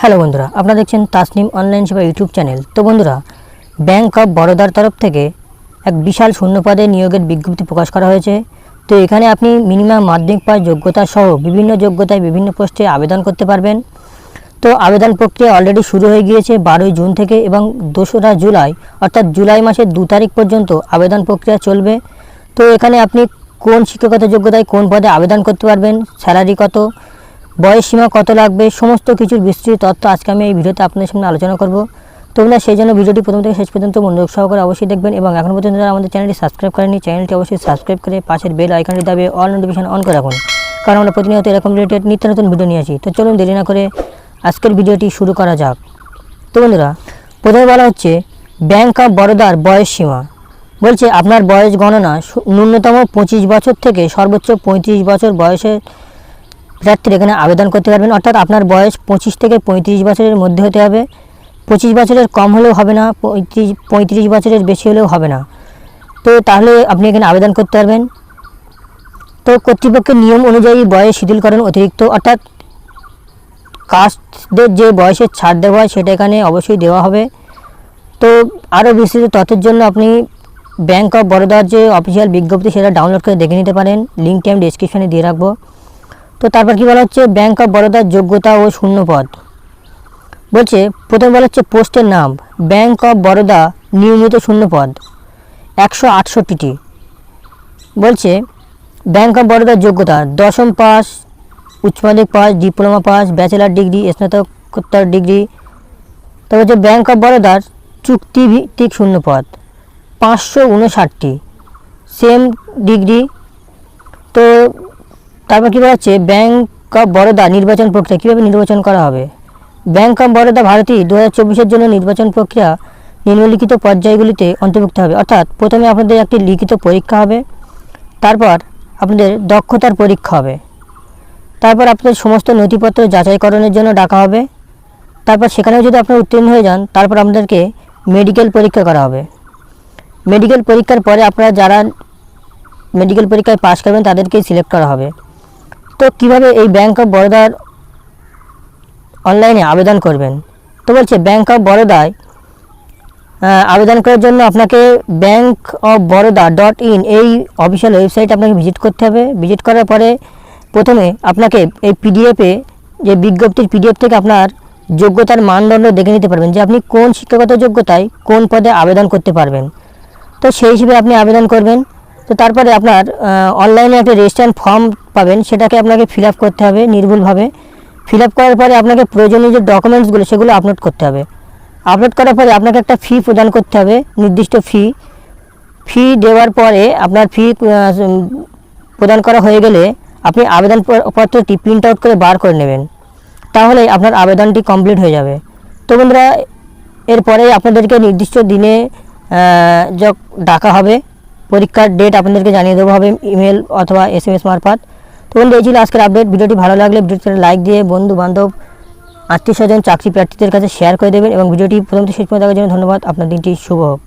Hello বন্ধুরা, আপনারা দেখছেন তাসনিম অনলাইন সেবা ইউটিউব চ্যানেল। তো বন্ধুরা, ব্যাংক অফ বরোদার তরফ থেকে এক বিশাল শূন্যপদে নিয়োগের বিজ্ঞপ্তি প্রকাশ করা হয়েছে। তো এখানে আপনি মিনিমাম মাধ্যমিক পাস যোগ্যতা সহ বিভিন্ন যোগ্যতায় বিভিন্ন পোস্টে আবেদন করতে পারবেন। তো আবেদন প্রক্রিয়া অলরেডি শুরু হয়ে গিয়েছে 12 জুন থেকে এবং 2রা জুলাই অর্থাৎ জুলাই মাসের 2 তারিখ পর্যন্ত আবেদন প্রক্রিয়া চলবে। তো এখানে আপনি কোন শিক্ষাগত যোগ্যতায় কোন পদে আবেদন করতে পারবেন, স্যালারি কত, বয়স সীমা কত লাগবে, সমস্ত কিছুর বিস্তৃত তথ্য আজকে আমি এই ভিডিওতে আপনাদের সামনে আলোচনা করব। তোমরা সেই জন্য ভিডিওটি প্রথম থেকে শেষ পর্যন্ত মনোযোগ সহকারে অবশ্যই দেখবেন এবং এখন পর্যন্ত যারা আমাদের চ্যানেলটি সাবস্ক্রাইব করেনি চ্যানেলটি অবশ্যই সাবস্ক্রাইব করে পাশের বেল আইকনটি দাবিয়ে অল নোটিফিকেশন অন করে রাখুন, কারণ আমরা প্রতিনিয়ত এরকম রিলেটেড নিত্য নতুন ভিডিও নিয়ে আসি। তো চলুন দেরি না করে আজকের ভিডিওটি শুরু করা যাক। তো বন্ধুরা, প্রথমে বলা হচ্ছে ব্যাংক অফ বরোদার বয়স সীমা। বলছে আপনার বয়স গণনা ন্যূনতম 25 বছর থেকে সর্বোচ্চ 35 বছর বয়সের প্রার্থীরা এখানে আবেদন করতে পারবেন। অর্থাৎ আপনার বয়স 25 থেকে 35 বছরের মধ্যে হতে হবে। 25 বছরের কম হলেও হবে না, 35 বছরের বেশি হলেও হবে না। তো তাহলে আপনি এখানে আবেদন করতে পারবেন। তো কর্তৃপক্ষের নিয়ম অনুযায়ী বয়স শিথিলকরণ অতিরিক্ত, অর্থাৎ কাস্টদের যে বয়সের ছাড় দেওয়া হয় সেটা এখানে অবশ্যই দেওয়া হবে। তো আরও বিস্তৃত তথ্যের জন্য আপনি ব্যাংক অফ বরোদার যে অফিসিয়াল বিজ্ঞপ্তি সেটা ডাউনলোড করে দেখে নিতে পারেন, লিঙ্কটি আমি ডেসক্রিপশনে দিয়ে রাখবো। তো তারপর কি বলা হচ্ছে ব্যাংক অফ বরোদার যোগ্যতা ও শূন্যপদ। বলছে প্রথমে বলা হচ্ছে পোস্টের নাম ব্যাংক অফ বরোদা, নিয়মিত শূন্যপদ 168টি। বলছে ব্যাংক অফ বরোদার যোগ্যতা 10ম পাস, উচ্চ মাধ্যমিক pass, diploma pass, bachelor degree, স্নাতকোত্তর ডিগ্রি। তবে হচ্ছে ব্যাংক অফ বরোদার চুক্তিভিত্তিক শূন্যপদ 559টি, সেম ডিগ্রি। তো তারপর কী বলা হচ্ছে ব্যাংক অফ বরোদা নির্বাচন প্রক্রিয়া কীভাবে নির্বাচন করা হবে। ব্যাংক অফ বরোদা ভারতী 2024-এর জন্য নির্বাচন প্রক্রিয়া নিম্নলিখিত পর্যায়গুলিতে অন্তর্ভুক্ত হবে। অর্থাৎ প্রথমে আপনাদের একটি লিখিত পরীক্ষা হবে, তারপর আপনাদের দক্ষতার পরীক্ষা হবে, তারপর আপনাদের সমস্ত নথিপত্র যাচাইকরণের জন্য ডাকা হবে, তারপর সেখানেও যদি আপনারা উত্তীর্ণ হয়ে যান তারপর আপনাদেরকে মেডিকেল পরীক্ষা করা হবে। মেডিকেল পরীক্ষার পরে আপনারা যারা মেডিকেল পরীক্ষায় পাশ করবেন তাদেরকেই সিলেক্ট করা হবে। তো কিভাবে এই ব্যাংক অফ বরোদার অনলাইনে আবেদন করবেন। তো বলছে ব্যাংক অফ বরোদায় আবেদন করার জন্য আপনাকে bank-of-Baroda.in এই অফিসিয়াল ওয়েবসাইট আপনাকে ভিজিট করতে হবে। ভিজিট করার পরে প্রথমে আপনাকে এই পিডিএফে যে বিজ্ঞপ্তির পিডিএফ থেকে আপনার যোগ্যতার মানদণ্ড দেখে নিতে পারবেন যে আপনি কোন শিক্ষাগত যোগ্যতায় কোন পদে আবেদন করতে পারবেন। তো সেই হিসেবে আপনি আবেদন করবেন। তো তারপরে আপনার অনলাইনে একটা রেজিস্ট্রেশন ফর্ম পাবেন, সেটাকে আপনাকে ফিল আপ করতে হবে নির্ভুলভাবে। ফিল আপ করার পরে আপনাকে প্রয়োজনীয় যে ডকুমেন্টসগুলো সেগুলো আপলোড করতে হবে। আপলোড করার পরে আপনাকে একটা ফি প্রদান করতে হবে, নির্দিষ্ট ফি দেওয়ার পরে আপনার ফি প্রদান করা হয়ে গেলে আপনি আবেদনপত্রটি প্রিন্ট আউট করে বার করে নেবেন, তাহলে আপনার আবেদনটি কমপ্লিট হয়ে যাবে। তো বন্ধুরা, এরপরে আপনাদেরকে নির্দিষ্ট দিনে ডাকা হবে, পরীক্ষার ডেট আপনাদেরকে জানিয়ে দেওয়া হবে ইমেল অথবা SMS মারফত। তো বন্ধু, এই ছিল আজকের আপডেট। ভিডিওটি ভালো লাগলে ভিডিওটিতে লাইক দিয়ে বন্ধু বান্ধব আত্মীয় স্বজন চাকরি প্রার্থীদের কাছে শেয়ার করে দেবেন এবং ভিডিওটি প্রথম থেকে শেষ পর্যন্ত দেখার জন্য ধন্যবাদ। আপনার দিনটি শুভ হোক।